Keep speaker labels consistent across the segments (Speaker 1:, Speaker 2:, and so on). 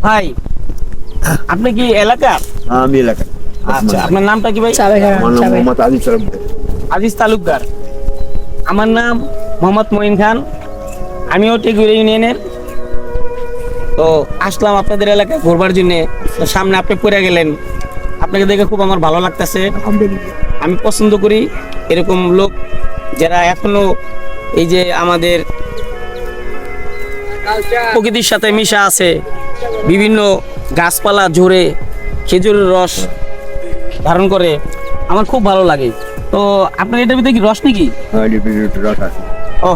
Speaker 1: ভাই আপনি কি এলাকার?
Speaker 2: আমি এলাকা।
Speaker 1: আচ্ছা, আপনার নামটা কি ভাই?
Speaker 2: আমার নাম মোহাম্মদ আজিজ তালুকদার।
Speaker 1: আজিজ তালুকদার। আমার নাম মোহাম্মদ মঈন খান, আমিও টেগুড়া ইউনিয়নের। তো আসলাম আপনাদের এলাকায় ঘুরবার জন্য। তো সামনে আপনি পড়ে গেলেন, আপনাকে দেখে খুব আমার ভালো লাগতেছে।
Speaker 2: আলহামদুলিল্লাহ।
Speaker 1: আমি পছন্দ করি এরকম লোক যারা এখনো এই যে আমাদের প্রকৃতির সাথে মিশা আছে, বিভিন্ন গাছপালা ঝরে খেজুরের রস ধারণ করে, আমার খুব ভালো লাগে। তো আপনার এটার ভিতরে কি রস নাকি? ও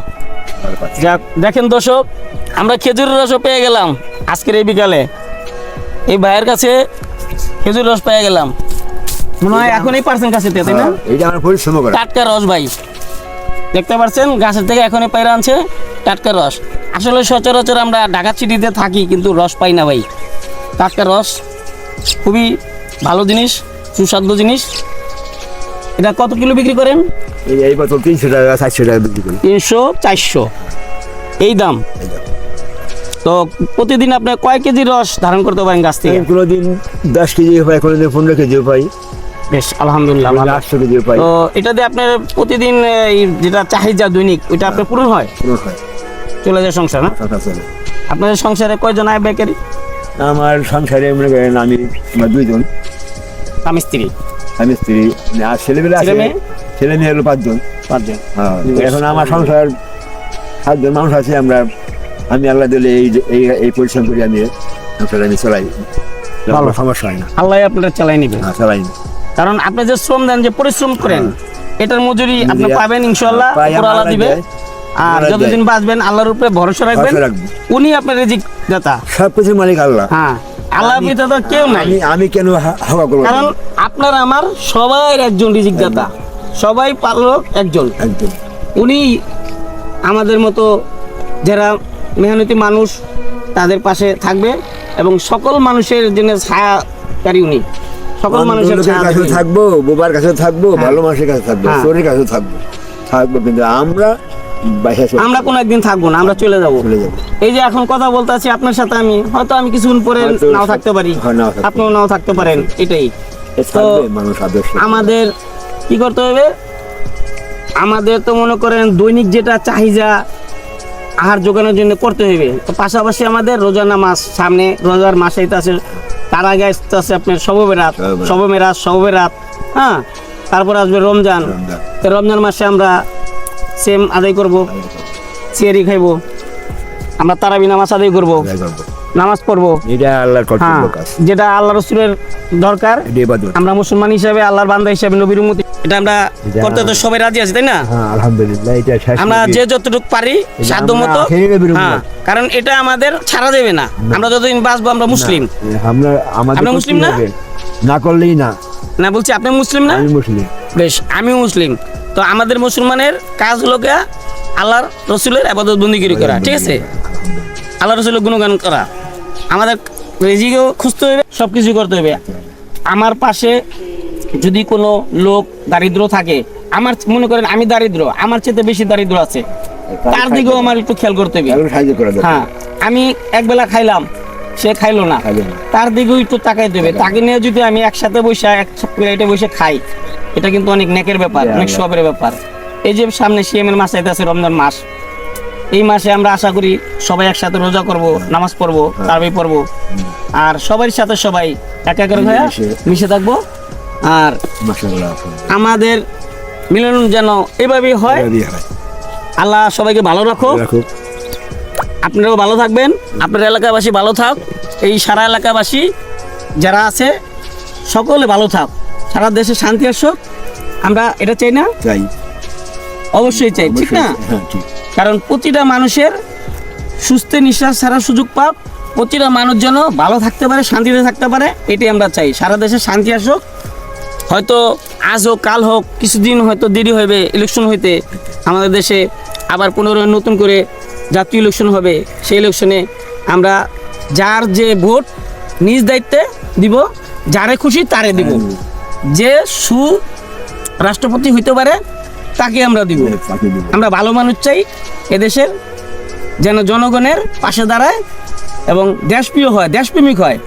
Speaker 1: যাক, দেখেন দর্শক, আমরা খেজুরের রসও পেয়ে গেলাম আজকের এই বিকালে। এই ভাইয়ের কাছে খেজুর রস পেয়ে গেলাম, মনে হয় এখনই পারছেন কাছে, তাই না?
Speaker 2: এইটা আমার পরিশ্রম করা
Speaker 1: টাটকা রস ভাই, দেখতে পাচ্ছেন গাছের থেকে এখনই পায়রা আনছে টাটকা রস। আসলে সচরাচর আমরা ঢাকা সিটিতে থাকি কিন্তু রস পাই না ভাই। টাটকা রস খুবই ভালো জিনিস, সুস্বাদু জিনিস। এটা কত কিলো বিক্রি করেন?
Speaker 2: এই বোতল 300 টাকা 400 টাকা বিক্রি করি।
Speaker 1: 300 400 এই দাম। তো প্রতিদিন আপনি কয় কেজি রস ধারণ করতে পারেন গাছ থেকে?
Speaker 2: কোনোদিন 10 কেজি পাই, কোনোদিন 15 কেজি পাই,
Speaker 1: বেশ আলহামদুলিল্লাহ ভালো।
Speaker 2: 800 কেজি পাই।
Speaker 1: তো এটা দিয়ে আপনার প্রতিদিন এই যেটা চাহিদা দৈনিক ওইটা আপনার পূরণ হয়, চলে যায় সংসার না? আপনাদের সংসারে কয়জন আয় বেকারি?
Speaker 2: আমার সংসারে মনে করেন আমরা 2 জন,
Speaker 1: স্বামী স্ত্রী।
Speaker 2: আমি স্ত্রী আর ছেলেমেয়ে আছে। ছেলে মেয়ে হলো 5 জন। হ্যাঁ, এখন আমার সংসার 7 জন মানুষ আছে। আমি আল্লাহ দিলে এই পরিশ্রম করি, আমি সংসার আমি চলাই, ভালো সমস্যা হয় না।
Speaker 1: আল্লাহ আপনারা চালাই নিবে,
Speaker 2: চালাই।
Speaker 1: কারণ আপনি যে শ্রম দেন, যে পরিশ্রম করেন, এটার মজুরি আপনি পাবেন ইনশাআল্লাহ, আল্লাহ দিবে। আর যতদিন বাঁচবেন আল্লাহর উপরে ভরসা রাখবেন, উনি আপনার রিজিক দাতা,
Speaker 2: সবকিছুর মালিক আল্লাহ।
Speaker 1: হ্যাঁ, আল্লাহ ব্যতীত কেউ নাই।
Speaker 2: আমি কেন হাওয়া করব?
Speaker 1: কারণ আপনার আমার সবাই একজন রিজিক দাতা, সবাই পালক একজন। উনি আমাদের মতো যারা মেহনতি মানুষ তাদের পাশে থাকবে এবং সকল মানুষের জন্য ছায়াকারী উনি। সকল মানুষের কাছে
Speaker 2: থাকবো, বোবার কাছে থাকবো, ভালো মানুষের কাছে থাকবো, শরীরের কাছে থাকবো, কিন্তু আমরা
Speaker 1: কোনো একদিন থাকবো না, আমরা চলে যাবো। এই যে এখন কথা বলতে আছি আপনার সাথে, আমি হয়তো আমি কিছুক্ষণ পরে নাও থাকতে পারি, আপনিও নাও থাকতে পারেন। এটাই তো আমাদের কি করতে হবে। আমাদের তো মনে করেন দৈনিক যেটা চাহিদা আহার যোগানোর জন্য করতে হবে, তো পাশাপাশি আমাদের রোজা নামাজ সামনে, রোজার মাস আছে, তার আগে আসতে আপনার শবে বেরাত, হ্যাঁ, তারপর আসবে রমজান। তো রমজান মাসে আমরা সেম আদায় করব, সিয়ারি খাইব, আমরা তারাবি নামাজ আদায় করব, নামাজ পড়বো, যেটা আল্লাহ রসুলের দরকার। আমরা মুসলমান হিসাবে, আল্লাহর বান্দা হিসাবে, নবীর উম্মত, এটা আমরা করতে তো সবাই রাজি আছি, তাই না?
Speaker 2: আলহামদুলিল্লাহ,
Speaker 1: আমরা যে যতটুকু পারি সাধ্য মতো, হ্যাঁ, কারণ এটা আমাদের ছাড়া দেবে না। আমরা যতদিন বাঁচবো আমরা মুসলিম। আমরা মুসলিম না?
Speaker 2: না করলেই না।
Speaker 1: না বলছি আপনি মুসলিম না?
Speaker 2: আমি মুসলিম।
Speaker 1: বেশ, আমিও মুসলিম। তো আমাদের মুসলমানের কাজ হলো গিয়ে আল্লাহর রসুলের ইবাদত বন্দেগী করা, ঠিক আছে? আল্লাহ রসুলের গুণগান করা, আমাদের রিজিকও খুঁজতে হবে, সব কিছু করতে হবে। আমার পাশে যদি কোনো লোক দারিদ্র থাকে, আমার মনে করেন আমি দারিদ্র, আমার চেয়ে বেশি দারিদ্র আছে, তার দিকেও আমার একটু খেয়াল করতে হবে। হ্যাঁ, আমি একবেলা খাইলাম, সে খাইলো না, তার দিকেও একটু তাকাই দেবে। তাকে নিয়ে যদি আমি একসাথে বসে প্লেটে বসে খাই, এটা কিন্তু অনেক নেকের ব্যাপার, অনেক সবের ব্যাপার। এই যে সামনে সিএমের মাস আইতেছে, রমজান মাস, এই মাসে আমরা আশা করি সবাই একসাথে রোজা করব, নামাজ পড়বো, তারাবি পড়বো, আর সবার সাথে সবাই এক এক করে মিশে থাকবো। আর আমাদের মিলন যেন এভাবেই হয়। আল্লাহ সবাইকে ভালো রাখো, আপনারাও ভালো থাকবেন, আপনার এলাকাবাসী ভালো থাক, এই সারা এলাকাবাসী যারা আছে সকলে ভালো থাক, সারা দেশে শান্তি আসুক। আমরা এটা চাই না?
Speaker 2: চাই,
Speaker 1: অবশ্যই চাই, ঠিক না? কারণ প্রতিটা মানুষের সুস্থ নিঃশ্বাস ছাড়ার সুযোগ পাক, প্রতিটা মানুষ যেন ভালো থাকতে পারে, শান্তিতে থাকতে পারে, এটাই আমরা চাই। সারা দেশে শান্তি আসুক। হয়তো আজ হোক কাল হোক, কিছুদিন হয়তো দেরি হবে ইলেকশন হইতে, আমাদের দেশে আবার পুনরায় নতুন করে জাতীয় ইলেকশন হবে। সেই ইলেকশনে আমরা যার যে ভোট নিজ দায়িত্বে দিব, যারে খুশি তারে দিব, যে রাষ্ট্রপতি হইতে পারে তাকে আমরা দিব। আমরা ভালো মানুষ চাই এদেশের, যেন জনগণের পাশে দাঁড়ায়, এবং দেশপ্রিয় হয়, দেশপ্রেমিক হয়,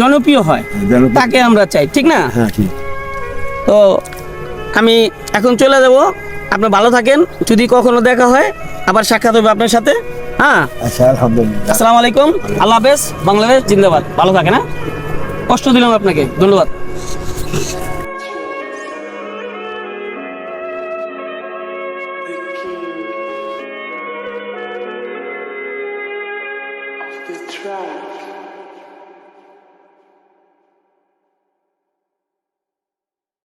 Speaker 1: জনপ্রিয় হয়,
Speaker 2: জনপ্রিয়।
Speaker 1: তাকে আমরা চাই, ঠিক না?
Speaker 2: হ্যাঁ ঠিক।
Speaker 1: তো আমি এখন চলে যাব, আপনি ভালো থাকেন, যদি কখনো দেখা হয় আবার সাক্ষাৎ হবে আপনার সাথে। হ্যাঁ,
Speaker 2: আচ্ছা আলহামদুলিল্লাহ।
Speaker 1: আসসালামু আলাইকুম, আল্লাহ হাফেজ, বাংলাদেশ জিন্দাবাদ, ভালো থাকেন। হ্যাঁ, কষ্ট দিলাম আপনাকে, ধন্যবাদ।
Speaker 3: The track.